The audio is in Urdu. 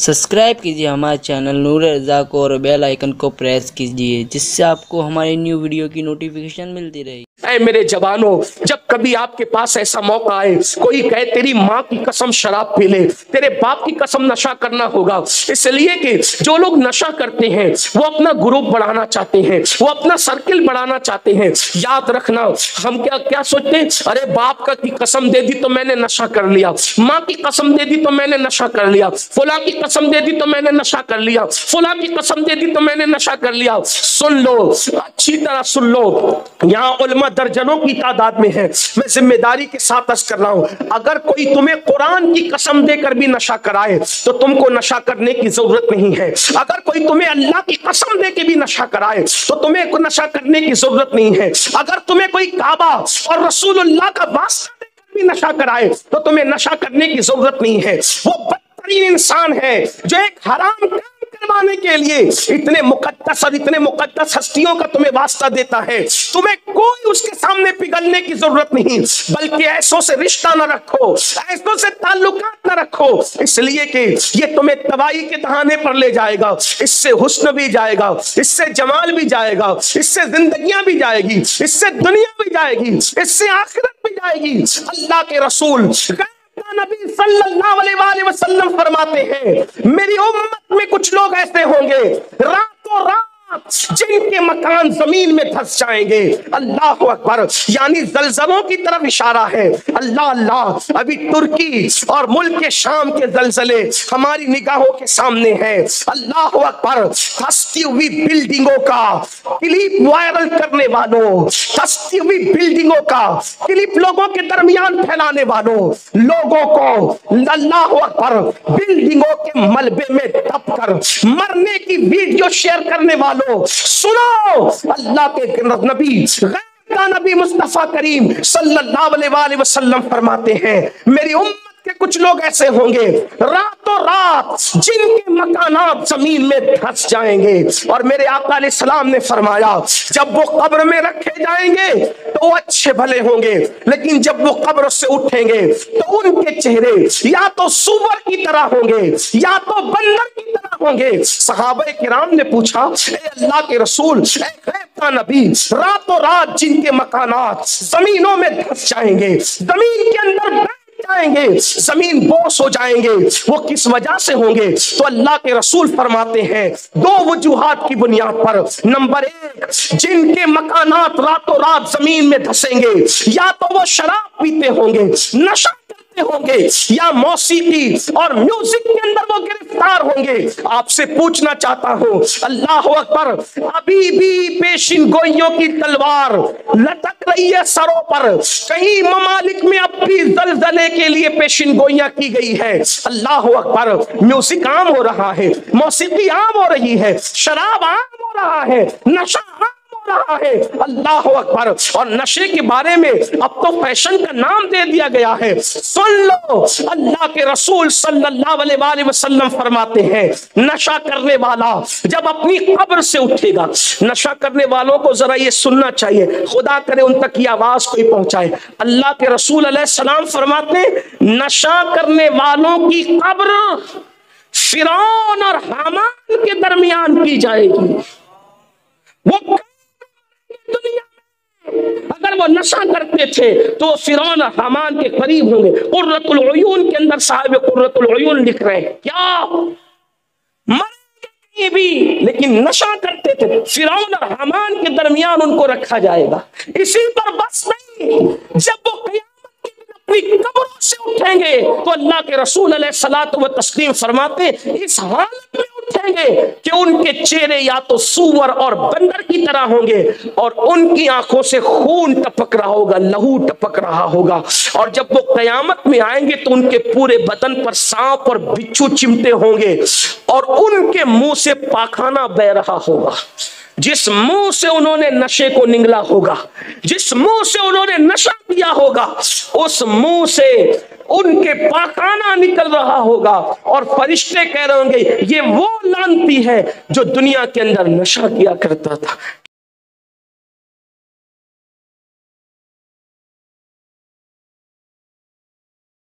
سبسکرائب کیجیے ہمارے چینل نور رضا کو اور بیل آئیکن کو پریس کیجیے جس سے آپ کو ہماری نیو ویڈیو کی نوٹیفیکیشن ملتی رہے۔ اے میرے جوانوں، جب کبھی آپ کے پاس ایسا موقع آئے، کوئی کہے تیری ماں کی قسم شراب پی لے، تیرے باپ کی قسم نشہ کرنا ہوگا، اس لیے کہ جو لوگ نشہ کرتے ہیں وہ اپنا گروپ بڑھانا چاہتے ہیں، وہ اپنا سرکل بڑھانا چاہتے ہیں۔ یاد رکھنا، ہم کیا سوچتے ہیں؟ ارے باپ کا کی قسم دے دی تو میں نے نشہ کر لیا، ماں کی قسم دے دی تو میں نے نشہ کر لیا، فلاں کی قسم دے دی تو میں نے نشہ کر لیا، فلاں کی قسم دے دی تو میں نے نشہ کر لیا۔ سن لو، اچھی طرح سن لو، یہاں علماء درجنوں کی تعداد میں ہے، میں ذمہ داری کے ساتھ عرض کر رہا ہوں، اگر کوئی تمہیں قرآن کی قسم دے کر بھی نشہ کرائے تو تم کو نشہ کرنے کی ضرورت نہیں ہے۔ اگر کوئی تمہیں اللہ کی قسم دے کے بھی نشہ کرائے تو تمہیں نشہ کرنے کی ضرورت نہیں ہے۔ اگر تمہیں کوئی کعبہ اور رسول اللہ کا واسطہ دے کر بھی نشہ کرائے تو تمہیں نشہ کرنے کی ضرورت نہیں ہے۔ وہ بدترین انسان ہے جو ایک حرام کام کروانے کے لیے اتنے مقدس اور اتنے مقدس ہستیوں کا تمہیں واسطہ دیتا ہے۔ تمہیں کوئی اس کے سامنے پگھلنے کی ضرورت نہیں، بلکہ ایسوں سے رشتہ نہ رکھو، ایسوں سے تعلقات نہ رکھو، اس لیے کہ یہ تمہیں تباہی کے دہانے پر لے جائے گا۔ اس سے حسن بھی جائے گا، اس سے جمال بھی جائے گا، اس سے زندگیاں بھی جائے گی، اس سے دنیا بھی جائے گی، اس سے آخرت بھی جائے گی۔ اللہ کے رسول نبی صلی اللہ علیہ وآلہ وسلم فرماتے ہیں، میری امت میں کچھ لوگ ایسے ہوں گے راتوں رات جن کے مکان زمین میں دھس جائیں گے۔ اللہ اکبر، یعنی زلزلوں کی طرف اشارہ ہے۔ اللہ اللہ، ابھی ترکی اور ملک شام کے زلزلے ہماری نگاہوں کے سامنے ہیں۔ اللہ اکبر، دھستی ہوئی بلڈنگوں کا کلپ وائرل کرنے والوں، دھستی ہوئی بلڈنگوں کا کلپ لوگوں کے درمیان پھیلانے والوں، لوگوں کو اللہ اکبر بلڈنگوں کے ملبے میں دب کر مرنے کی ویڈیو شیئر کرنے والوں، سنو، اللہ کے نبی نبی مصطفیٰ کریم صلی اللہ علیہ وآلہ وسلم فرماتے ہیں، میری امت کہ کچھ لوگ ایسے ہوں گے راتوں رات جن کے مکانات زمین میں دھس جائیں گے۔ اور میرے آقا علیہ السلام نے فرمایا، جب وہ قبر میں رکھے جائیں گے تو وہ اچھے بھلے ہوں گے، لیکن جب وہ قبر سے اٹھیں گے تو ان کے چہرے یا تو سور کی طرح ہوں گے یا تو بندر کی طرح ہوں گے۔ صحابہ کرام نے پوچھا، اے اللہ کے رسول، اے غیب کا نبی، راتوں رات جن کے مکانات زمینوں میں دھس جائیں گے، زمین کے اندر جائیں گے، زمین بوس ہو جائیں گے، وہ کس وجہ سے ہوں گے؟ تو اللہ کے رسول فرماتے ہیں دو وجوہات کی بنیاد پر۔ نمبر ایک، جن کے مکانات راتوں رات زمین میں دھسیں گے، یا تو وہ شراب پیتے ہوں گے، نشہ کرتے ہوں گے، یا موسیقی اور میوزک کے اندر وہ گرفتار ہوں گے۔ آپ سے پوچھنا چاہتا ہوں، اللہ اکبر، ابھی بھی پیشن گوئیوں کی تلوار لٹک رہی ہے سروں پر، کئی ممالک میں اب بھی زلزلے کے لیے پیشن گوئیاں کی گئی ہے۔ اللہ اکبر، میوزک عام ہو رہا ہے، موسیقی عام ہو رہی ہے، شراب عام ہو رہا ہے، نشہ عام رہا ہے۔ اللہ اکبر، اور نشے کے بارے میں اب تو فیشن کا نام دے دیا گیا ہے۔ سن لو، اللہ کے رسول صلی اللہ علیہ وآلہ وسلم فرماتے ہیں، نشہ کرنے والا جب اپنی قبر سے اٹھے گا، نشہ کرنے والوں کو ذرا یہ سننا چاہیے، خدا کرے ان تک یہ آواز کوئی پہنچائے۔ اللہ کے رسول علیہ السلام فرماتے ہیں، نشہ کرنے والوں کی قبر فرعون اور حامان کے درمیان کی جائے گی۔ وہ دنیا میں اگر وہ نشہ کرتے تھے تو فرعون اور حامان کے قریب ہوں گے۔ قرۃ العیون کے اندر صاحب قرۃ العیون لکھ رہے ہیں، کیا مریں گے بھی لیکن نشہ کرتے تھے، فرعون اور حامان کے درمیان ان کو رکھا جائے گا۔ اسی پر بس نہیں، جب وہ قیامت کے دن اپنی قبروں سے اٹھیں گے تو اللہ کے رسول علیہ الصلوۃ والتسلیم فرماتے ہیں، اس حالت میں اٹھیں گے کہ ان کے چہرے یا تو سور اور بندر کی طرح ہوں گے، اور ان کی آنکھوں سے خون ٹپک رہا ہوگا، لہو ٹپک رہا ہوگا۔ اور جب وہ قیامت میں آئیں گے تو ان کے پورے بدن پر سانپ اور بچھو چمٹے ہوں گے، اور ان کے منہ سے پاخانہ بہ رہا ہوگا۔ جس منہ سے انہوں نے نشے کو نگلا ہوگا، جس منہ سے انہوں نے نشہ کیا ہوگا، اس منہ سے ان کے پاخانہ نکل رہا ہوگا، اور فرشتے کہہ رہے ہوں گے یہ وہ لعنتی ہے جو دنیا کے اندر نشہ کیا کرتا تھا۔